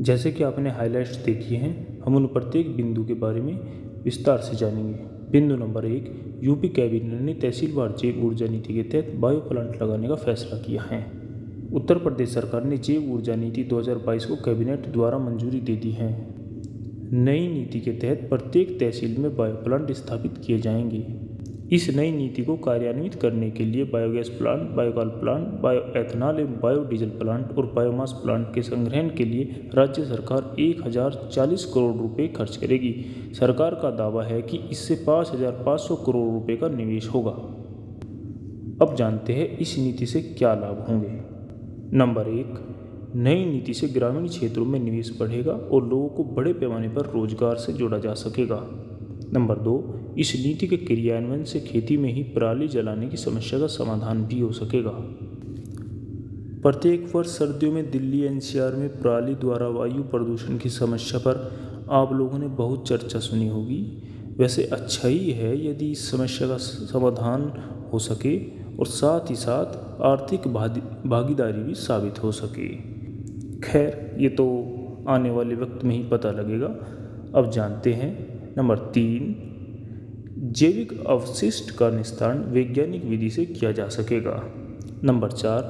जैसे कि आपने हाइलाइट्स देखी हैं, हम उन प्रत्येक बिंदु के बारे में विस्तार से जानेंगे। बिंदु नंबर 1, यूपी कैबिनेट ने तहसीलवार जैव ऊर्जा नीति के तहत बायो प्लांट लगाने का फैसला किया है। उत्तर प्रदेश सरकार ने जैव ऊर्जा नीति 2022 को कैबिनेट द्वारा मंजूरी दे दी है। नई नीति के तहत प्रत्येक तहसील में बायो प्लांट स्थापित किए जाएंगे। इस नई नीति को कार्यान्वित करने के लिए biogas plant, biocoal plant, bio ethanol एवं बायोडीजल प्लांट और बायोमास प्लांट के संग्रहण के लिए राज्य सरकार 1040 करोड़ रुपए खर्च करेगी। सरकार का दावा है कि इससे 5500 करोड़ रुपए का निवेश होगा। अब जानते हैं इस नीति से क्या लाभ होंगे। नंबर 1, नई नीति से ग्रामीण क्षेत्रों में निवेश बढ़ेगा और लोगों को बड़े पैमाने पर रोजगार से जोड़ा जा सकेगा। नंबर 2, इस नीति के क्रियान्वयन से खेती में ही पराली जलाने की समस्या का समाधान भी हो सकेगा। प्रत्येक वर्ष सर्दियों में दिल्ली एनसीआर में पराली द्वारा वायु प्रदूषण की समस्या पर आप लोगों ने बहुत चर्चा सुनी होगी। वैसे अच्छा ही है यदि इस समस्या का समाधान हो सके और साथ ही साथ आर्थिक भागीदारी भी साबित हो सके। खैर, ये तो आने वाले वक्त में ही पता लगेगा। अब जानते हैं। नंबर 3, जैविक अवशिष्ट का निस्तारण वैज्ञानिक विधि से किया जा सकेगा। नंबर 4,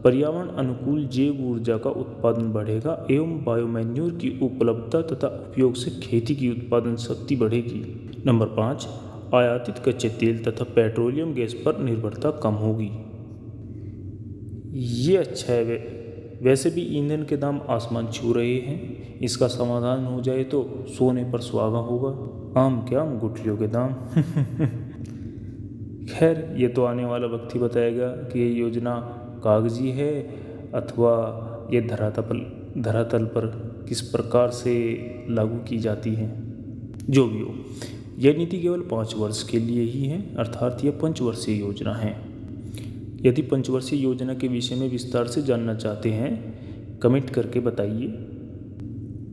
पर्यावरण अनुकूल जैव ऊर्जा का उत्पादन बढ़ेगा एवं बायोमैन्योर की उपलब्धता तथा उपयोग से खेती की उत्पादन शक्ति बढ़ेगी। नंबर 5, आयातित कच्चे तेल तथा पेट्रोलियम गैस पर निर्भरता कम होगी। ये अच्छा है। वैसे भी ईंधन के दाम आसमान छू रहे हैं। इसका समाधान हो जाए तो सोने पर सुहागा होगा। आम क्या आम गुठलियों के दाम। खैर, ये तो आने वाला वक्त ही बताएगा कि ये योजना कागजी है अथवा ये धरातल पर किस प्रकार से लागू की जाती है। जो भी हो, यह नीति केवल 5 वर्ष के लिए ही है, अर्थात यह पंचवर्षीय योजना है। यदि पंचवर्षीय योजना के विषय में विस्तार से जानना चाहते हैं, कमेंट करके बताइए।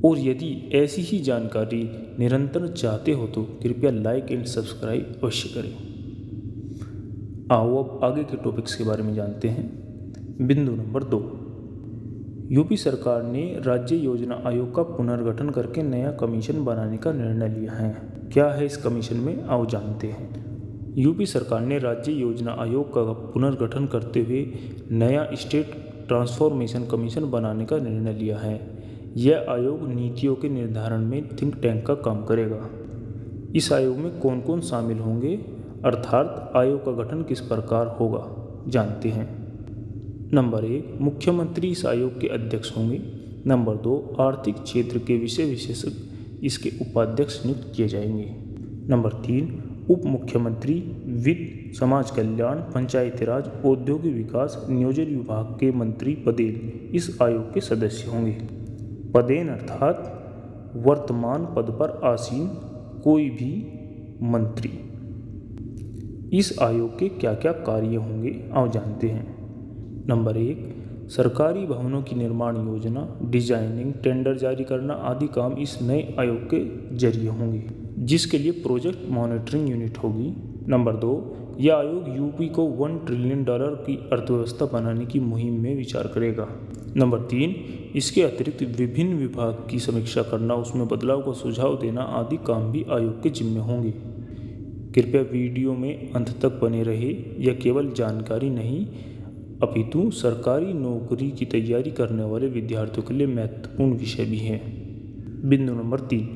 और यदि ऐसी ही जानकारी निरंतर चाहते हो तो कृपया लाइक एंड सब्सक्राइब अवश्य करें। आओ अब आगे के टॉपिक्स के बारे में जानते हैं। बिंदु नंबर 2, यूपी सरकार ने राज्य योजना आयोग का पुनर्गठन करके नया कमीशन बनाने का निर्णय लिया है। क्या है इस कमीशन में, आओ जानते हैं। यूपी सरकार ने राज्य योजना आयोग का पुनर्गठन करते हुए नया स्टेट ट्रांसफॉर्मेशन कमीशन बनाने का निर्णय लिया है। यह आयोग नीतियों के निर्धारण में थिंक टैंक का काम करेगा। इस आयोग में कौन कौन शामिल होंगे, अर्थात आयोग का गठन किस प्रकार होगा, जानते हैं। नंबर 1, मुख्यमंत्री इस आयोग के अध्यक्ष होंगे। नंबर 2, आर्थिक क्षेत्र के विषय विशेषज्ञ इसके उपाध्यक्ष नियुक्त किए जाएंगे। नंबर 3, उप मुख्यमंत्री वित्त, समाज कल्याण, पंचायती राज, औद्योगिक विकास, नियोजन विभाग के मंत्री पदेन इस आयोग के सदस्य होंगे। पदेन अर्थात वर्तमान पद पर आसीन कोई भी मंत्री। इस आयोग के क्या क्या कार्य होंगे, आओ जानते हैं। नंबर 1, सरकारी भवनों की निर्माण योजना, डिजाइनिंग, टेंडर जारी करना आदि काम इस नए आयोग के जरिए होंगे, जिसके लिए प्रोजेक्ट मॉनिटरिंग यूनिट होगी। नंबर 2, यह आयोग यूपी को $1 ट्रिलियन की अर्थव्यवस्था बनाने की मुहिम में विचार करेगा। नंबर 3, इसके अतिरिक्त विभिन्न विभाग की समीक्षा करना, उसमें बदलाव का सुझाव देना आदि काम भी आयोग के जिम्मे होंगे। कृपया वीडियो में अंत तक बने रहे। यह केवल जानकारी नहीं अपितु सरकारी नौकरी की तैयारी करने वाले विद्यार्थियों के लिए महत्वपूर्ण विषय भी है। बिंदु नंबर 3,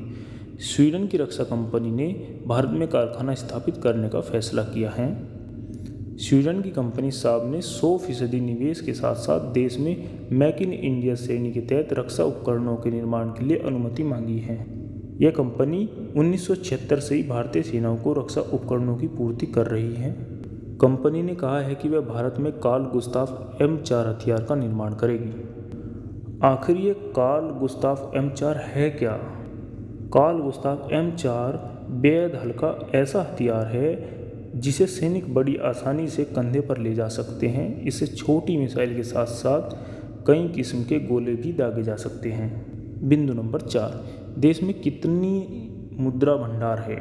स्वीडन की रक्षा कंपनी ने भारत में कारखाना स्थापित करने का फैसला किया है। स्वीडन की कंपनी साब ने 100% निवेश के साथ साथ देश में मेक इन इंडिया श्रेणी के तहत रक्षा उपकरणों के निर्माण के लिए अनुमति मांगी है। यह कंपनी 1976 से ही भारतीय सेनाओं को रक्षा उपकरणों की पूर्ति कर रही है। कंपनी ने कहा है कि वह भारत में कार्ल गुस्ताफ M4 हथियार का निर्माण करेगी। आखिर ये कार्ल गुस्ताफ M4 है क्या? कार्ल गुस्ताफ M4 बेहद हल्का ऐसा हथियार है जिसे सैनिक बड़ी आसानी से कंधे पर ले जा सकते हैं। इसे छोटी मिसाइल के साथ साथ कई किस्म के गोले भी दागे जा सकते हैं। बिंदु नंबर 4, देश में कितनी मुद्रा भंडार है?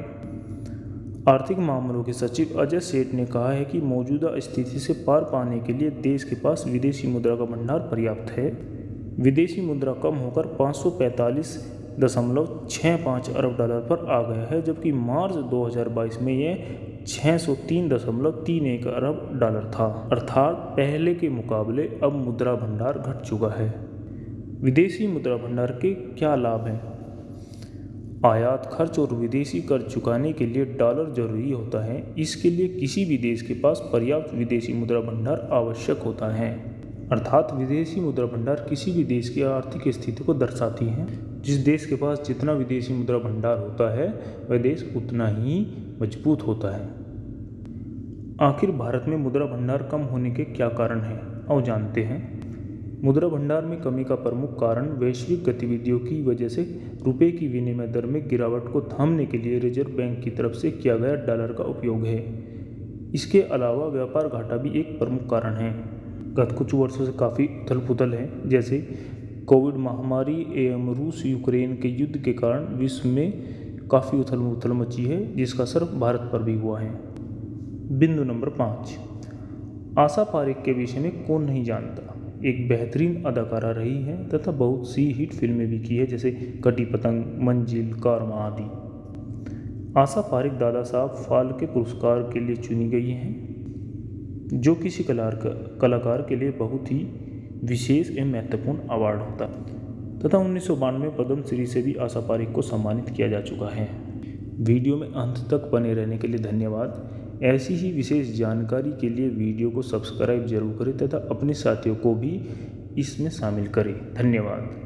आर्थिक मामलों के सचिव अजय सेठ ने कहा है कि मौजूदा स्थिति से पार पाने के लिए देश के पास विदेशी मुद्रा का भंडार पर्याप्त है। विदेशी मुद्रा कम होकर 545.65 अरब डॉलर पर आ गया है, जबकि मार्च 2022 में यह 603.31 अरब डॉलर था। अर्थात पहले के मुकाबले अब मुद्रा भंडार घट चुका है। विदेशी मुद्रा भंडार के क्या लाभ हैं? आयात खर्च और विदेशी कर्ज चुकाने के लिए डॉलर जरूरी होता है। इसके लिए किसी भी देश के पास पर्याप्त विदेशी मुद्रा भंडार आवश्यक होता है। अर्थात विदेशी मुद्रा भंडार किसी भी देश की आर्थिक स्थिति को दर्शाती है। जिस देश के पास जितना विदेशी मुद्रा भंडार होता है वह देश उतना ही मजबूत होता है। आखिर भारत में मुद्रा भंडार कम होने के क्या कारण हैं? आओ जानते हैं। मुद्रा भंडार में कमी का प्रमुख कारण वैश्विक गतिविधियों की वजह से रुपये की विनिमय दर में गिरावट को थामने के लिए रिजर्व बैंक की तरफ से किया गया डॉलर का उपयोग है। इसके अलावा व्यापार घाटा भी एक प्रमुख कारण है। गत कुछ वर्षों से काफ़ी उथल पुथल है, जैसे कोविड महामारी एवं रूस यूक्रेन के युद्ध के कारण विश्व में काफ़ी उथल पुथल मची है, जिसका असर भारत पर भी हुआ है। बिंदु नंबर 5, आशा पारेख के विषय में कौन नहीं जानता। एक बेहतरीन अदाकारा रही है तथा बहुत सी हिट फिल्में भी की है, जैसे कटी पतंग, मंजिल, कारवां आदि। आशा पारेख दादा साहब फाल्के पुरस्कार के लिए चुनी गई हैं, जो किसी कलाकार के लिए बहुत ही विशेष एवं महत्वपूर्ण अवार्ड होता है तथा 1992 में पद्म श्री से भी आशा पारेख को सम्मानित किया जा चुका है। वीडियो में अंत तक बने रहने के लिए धन्यवाद। ऐसी ही विशेष जानकारी के लिए वीडियो को सब्सक्राइब जरूर करें तथा अपने साथियों को भी इसमें शामिल करें। धन्यवाद।